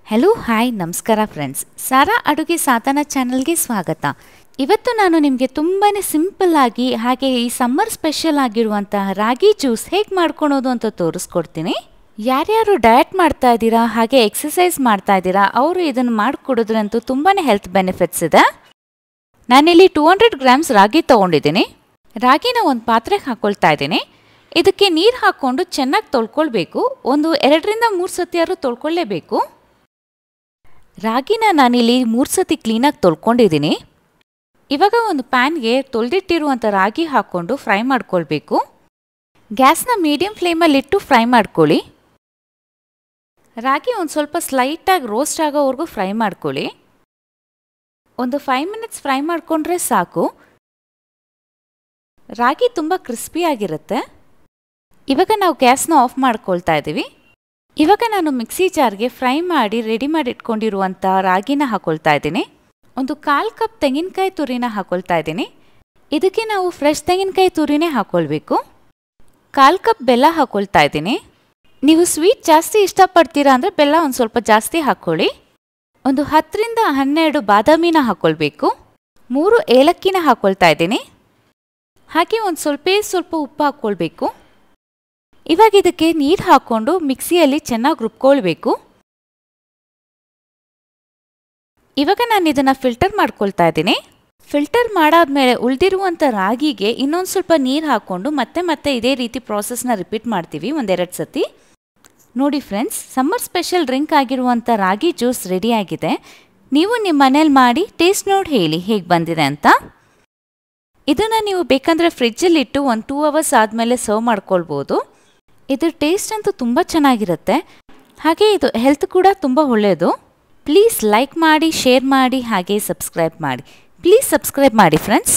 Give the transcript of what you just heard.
Hello hi ನಮಸ್ಕಾರ friends, Sara ಅಡುಗೆ ಸಾಧನ ಚಾನಲ್ಗೆ ಸ್ವಾಗತ. ಇವತ್ತು ನಾನು ನಿಮಗೆ ತುಂಬಾ ಸಿಂಪಲ್ ಆಗಿ ಹಾಗೆ ಈ ಸಮ್ಮರ್ ಸ್ಪೆಷಲ್ ಆಗಿರುವಂತಹ ರಾಗಿ ಜ್ಯೂಸ್ ಹೇಗೆ ಮಾಡ್ಕೊಳೋದು ಅಂತ ತೋರಿಸ್ಕೊಡ್ತೀನಿ. ಯಾರ್ಯಾರು ಡಯಟ್ ಮಾಡ್ತಾ ಇದ್ದೀರಾ ಹಾಗೆ ಎಕ್ಸಸೈಸ್ ಮಾಡ್ತಾ ಇದ್ದೀರಾ ಅವರು ಇದನ್ನು ಮಾಡಿಕೊಡೋದ್ರಂತೂ ತುಂಬಾ ಹೆಲ್ತ್ ಬೆನಿಫಿಟ್ಸ್ ಇದೆ. ನಾನಿಲ್ಲಿ 200 ಗ್ರಾಮ್ಸ್ ರಾಗಿ ತೊಗೊಂಡಿದ್ದೀನಿ. ರಾಗಿನ ಒಂದು ಪಾತ್ರೆಗೆ ಹಾಕ್ಕೊಳ್ತಾ ಇದ್ದೀನಿ. ಇದಕ್ಕೆ ನೀರು ಹಾಕ್ಕೊಂಡು ಚೆನ್ನಾಗಿ ತೊಳ್ಕೊಳ್ಬೇಕು. ಒಂದು 2 ರಿಂದ 3 ಸತಿಯಾರು ತೊಳ್ಕೊಳ್ಳೇಬೇಕು. ರಾಗಿನ ನಾನಿಲ್ಲಿ 3 ಸತಿ ಕ್ಲೀನಾಗಿ ತೊಳ್ಕೊಂಡಿದ್ದೀನಿ. ಇವಾಗ ಒಂದು ಪ್ಯಾನ್ಗೆ ತೊಳೆದಿಟ್ಟಿರುವಂಥ ರಾಗಿ ಹಾಕ್ಕೊಂಡು ಫ್ರೈ ಮಾಡ್ಕೊಳ್ಬೇಕು. ಗ್ಯಾಸ್ನ ಮೀಡಿಯಂ ಫ್ಲೇಮಲ್ಲಿಟ್ಟು ಫ್ರೈ ಮಾಡ್ಕೊಳ್ಳಿ. ರಾಗಿ ಒಂದು ಸ್ವಲ್ಪ ಸ್ಲೈಟಾಗಿ ರೋಸ್ಟ್ ಆಗೋವರೆಗೂ ಫ್ರೈ ಮಾಡ್ಕೊಳ್ಳಿ. ಒಂದು 5 ಮಿನಿಟ್ಸ್ ಫ್ರೈ ಮಾಡಿಕೊಂಡ್ರೆ ಸಾಕು. ರಾಗಿ ತುಂಬ ಕ್ರಿಸ್ಪಿಯಾಗಿರುತ್ತೆ. ಇವಾಗ ನಾವು ಗ್ಯಾಸ್ನ ಆಫ್ ಮಾಡ್ಕೊಳ್ತಾ ಇದ್ದೀವಿ. ಇವಾಗ ನಾನು ಮಿಕ್ಸಿ ಜಾರ್ಗೆ ಫ್ರೈ ಮಾಡಿ ರೆಡಿ ಮಾಡಿ ಇಟ್ಕೊಂಡಿರುವಂಥ ರಾಗಿನ ಹಾಕೊಳ್ತಾ ಇದ್ದೀನಿ. ಒಂದು 1/4 ಕಪ್ ತೆಂಗಿನಕಾಯಿ ತುರಿನ ಹಾಕೊಳ್ತಾ ಇದ್ದೀನಿ. ಇದಕ್ಕೆ ನಾವು ಫ್ರೆಶ್ ತೆಂಗಿನಕಾಯಿ ತುರಿನೇ ಹಾಕ್ಕೊಳ್ಬೇಕು. 1/4 ಕಪ್ ಬೆಲ್ಲ ಹಾಕ್ಕೊಳ್ತಾ ಇದ್ದೀನಿ. ನೀವು ಸ್ವೀಟ್ ಜಾಸ್ತಿ ಇಷ್ಟಪಡ್ತೀರಾ ಅಂದರೆ ಬೆಲ್ಲ ಒಂದು ಸ್ವಲ್ಪ ಜಾಸ್ತಿ ಹಾಕ್ಕೊಳ್ಳಿ. ಒಂದು 10 ರಿಂದ 12 ಬಾದಾಮಿನ ಹಾಕ್ಕೊಳ್ಬೇಕು. 3 ಏಲಕ್ಕಿನ ಹಾಕ್ಕೊಳ್ತಾ ಇದ್ದೀನಿ. ಹಾಗೆ ಒಂದು ಸ್ವಲ್ಪ ಉಪ್ಪು ಹಾಕ್ಕೊಳ್ಬೇಕು. ಇವಾಗ ಇದಕ್ಕೆ ನೀರು ಹಾಕ್ಕೊಂಡು ಮಿಕ್ಸಿಯಲ್ಲಿ ಚೆನ್ನಾಗಿ ರುಬ್ಕೊಳ್ಬೇಕು. ಇವಾಗ ನಾನು ಇದನ್ನು ಫಿಲ್ಟರ್ ಮಾಡ್ಕೊಳ್ತಾ ಇದ್ದೀನಿ. ಫಿಲ್ಟರ್ ಮಾಡಾದ್ಮೇಲೆ ಉಳಿದಿರುವಂಥ ರಾಗಿಗೆ ಇನ್ನೊಂದು ಸ್ವಲ್ಪ ನೀರು ಹಾಕ್ಕೊಂಡು ಮತ್ತೆ ಇದೇ ರೀತಿ ಪ್ರಾಸೆಸ್ನ ರಿಪೀಟ್ ಮಾಡ್ತೀವಿ 1-2 ಸತಿ. ನೋಡಿ ಫ್ರೆಂಡ್ಸ್, ಸಮ್ಮರ್ ಸ್ಪೆಷಲ್ ಡ್ರಿಂಕ್ ಆಗಿರುವಂಥ ರಾಗಿ ಜ್ಯೂಸ್ ರೆಡಿಯಾಗಿದೆ. ನೀವು ನಿಮ್ಮ ಮನೇಲಿ ಮಾಡಿ ಟೇಸ್ಟ್ ನೋಡಿ ಹೇಳಿ ಹೇಗೆ ಬಂದಿದೆ ಅಂತ. ಇದನ್ನು ನೀವು ಬೇಕಂದರೆ ಫ್ರಿಜ್ಜಲ್ಲಿಟ್ಟು 1-2 ಅವರ್ಸ್ ಆದಮೇಲೆ ಸರ್ವ್ ಮಾಡ್ಕೊಳ್ಬೋದು. ಇದ್ರ ಟೇಸ್ಟ್ ಅಂತೂ ತುಂಬ ಚೆನ್ನಾಗಿರುತ್ತೆ. ಹಾಗೆ ಇದು ಹೆಲ್ತ್ ಕೂಡ ತುಂಬ ಒಳ್ಳೆಯದು. ಪ್ಲೀಸ್ ಲೈಕ್ ಮಾಡಿ, ಶೇರ್ ಮಾಡಿ, ಹಾಗೆ ಸಬ್ಸ್ಕ್ರೈಬ್ ಮಾಡಿ. ಪ್ಲೀಸ್ ಸಬ್ಸ್ಕ್ರೈಬ್ ಮಾಡಿ ಫ್ರೆಂಡ್ಸ್.